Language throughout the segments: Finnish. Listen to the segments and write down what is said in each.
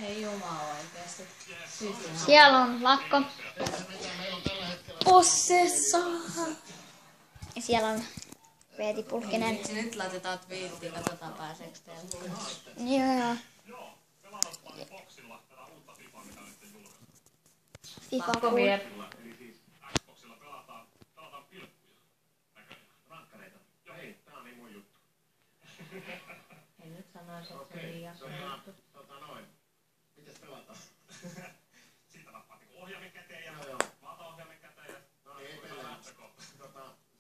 Ei jumala oikeesti. Siellä on Lakko. Possessa. Ja siellä on Veeti Pulkkinen. Nyt laitetaan twiitti, katsotaan pääseekö teille. Joo. FIFA Lakko vie. En nyt sanoisi, että se on liian suosittu. Mites pelataan? Siitä nappaat niinku ohjaimen käteen ja maata-ohjaimen käteen ja... No niin, ei pelaa.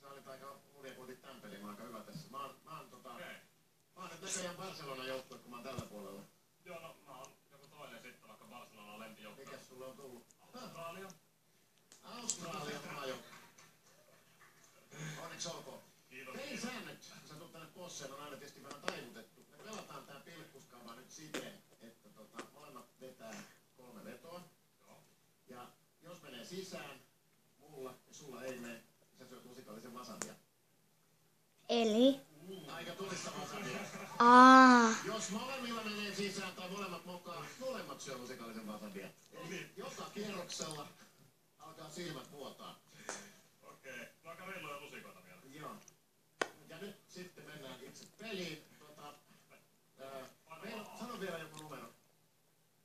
Sä olit aika uljakuutit tän pelin, mä oon aika hyvä tässä. Mä oon nyt näköjään Barcelonan joukkue, kun mä oon tällä puolella. Joo, no mä oon joku toinen sitten, vaikka Barcelona on lempijoukkue. Mikäs sulle on tullut? Australia. Australia, maajoukkue. Onneksi olkoon. Kiitos. Pelin säännöt, kun sä tulet tänne Posseen, on aina tietysti vähän taivutettu. Me pelataan tää pilkkuskaava nyt siten, että molemmat vetää 3 vetoa. Joo. Ja jos menee sisään, mulla ja sulla ei mene, sä syöt lusikallisen wasabia. Eli? Aika tulista wasabia. Jos molemmilla menee sisään tai molemmat mokaa, molemmat syö lusikallisen wasabia. Eli joka kierroksella alkaa silmät vuotaa. Okei. No aika reiluja lusikoita vielä. Joo. Ja nyt sitten mennään itse peliin. Sano vielä joku numero.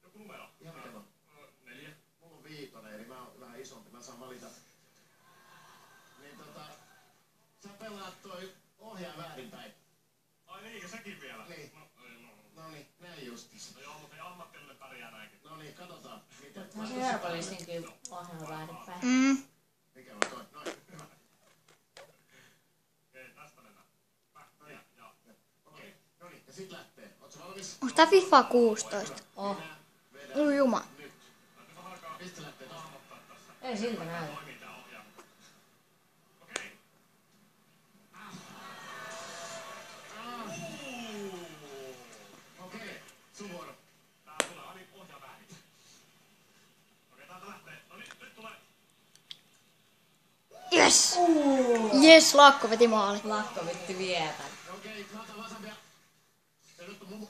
Joku numero? Ihan mikä on? 4. Mulla on 5, eli mä oon vähän isompi. Mä saan valita. Niin sä pelaat toi ohjaa väärinpäin. Ai niinkö säkin vielä? Niin. No niin, näin justiinsa. No joo, mutta ei ammattilainen pärjää näinkin. No niin, katsotaan. Mä se Herpalisinkin ohjaa väärinpäin. Mikä on toi? Noin, hyvä. Okei, tästä mennään. Okei, no niin, ja sit lähtee. Oot sä valmis? Onko tää FIFA 16? Juma. Mistä lähtee hahmottaa tässä? Ei siltä näytä. Okei. Okei, sun vuoro. Tää tulee aina ohjaa väärin. Okei, täältä lähtee. No niin, nyt tulee. Yes! Yes, Lakko veti maali. Lakko vitti vietä. Okei, mä otan wasabia. Ja nyt on mun...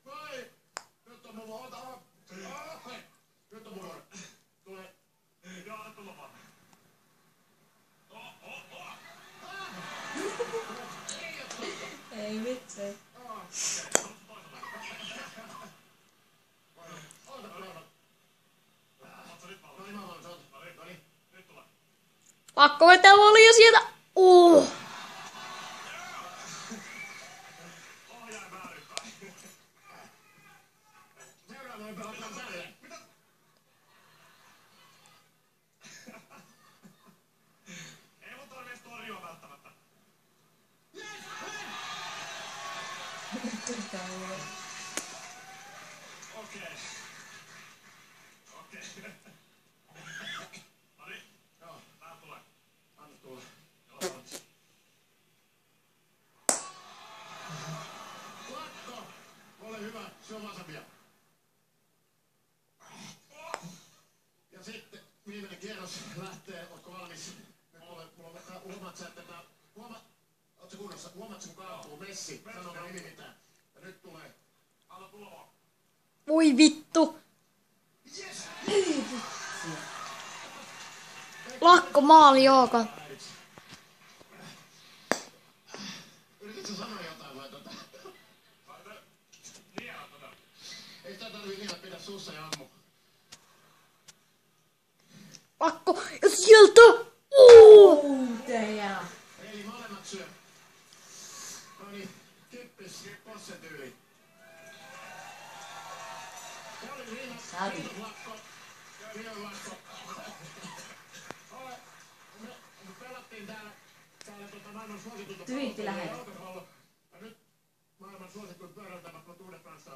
Vai! Nyt on mun vuoro. Nyt on mun vuoro. Tulee. Joo, nyt on lopaa. Ei vitsi. Lakko vetää maalia sieltä. Ei mun tarvitse torjua välttämättä. Okei. No niin. Joo, tää tulee. Anna tulla. Lakko! Ole hyvä, syö wasabia. Ja sitten viimeinen kierros lähtee. Ootko valmis? Nyt mulla on huomaat sä, että oot sä kunnossa? Huomaat sä kun kaapuu? Messi. Sano vaan nimi mitään. Ja nyt tulee. Anna tulla. Voi vittu. Yes! Lakko maali joka. Yritit sä sanoa jotain vai Ei sitä tarvii niellä pidä suussa ja ammu. Lakko ja sieltä. Teijää. Eli molemmat syö. No niin, kippis, Posse tyyli. Se oli Riina. Kiitos Lakko. Kiitos Lakko. Me pelattiin täällä maailman suosituinta Twiitti lähellä. Ja nyt maailman suosituin pyöräiltävät on Tour de France.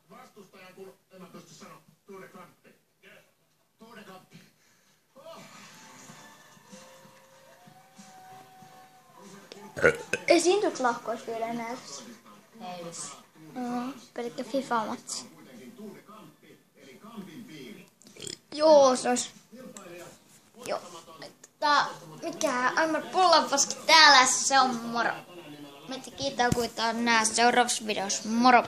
Vastustajan, kun en mä pysty sanoa, Tour de Campi. Tour de Campi. Esiintyykö Lakkois vielä enää? Ei vissi. Pelkkä FIFA-matsi. Joo, se olisi. Joo. Mikä Aimmar Pullapaski täällä, se on moro. Me kiittää kuitenkaan nää seuraavassa videossa. Moro!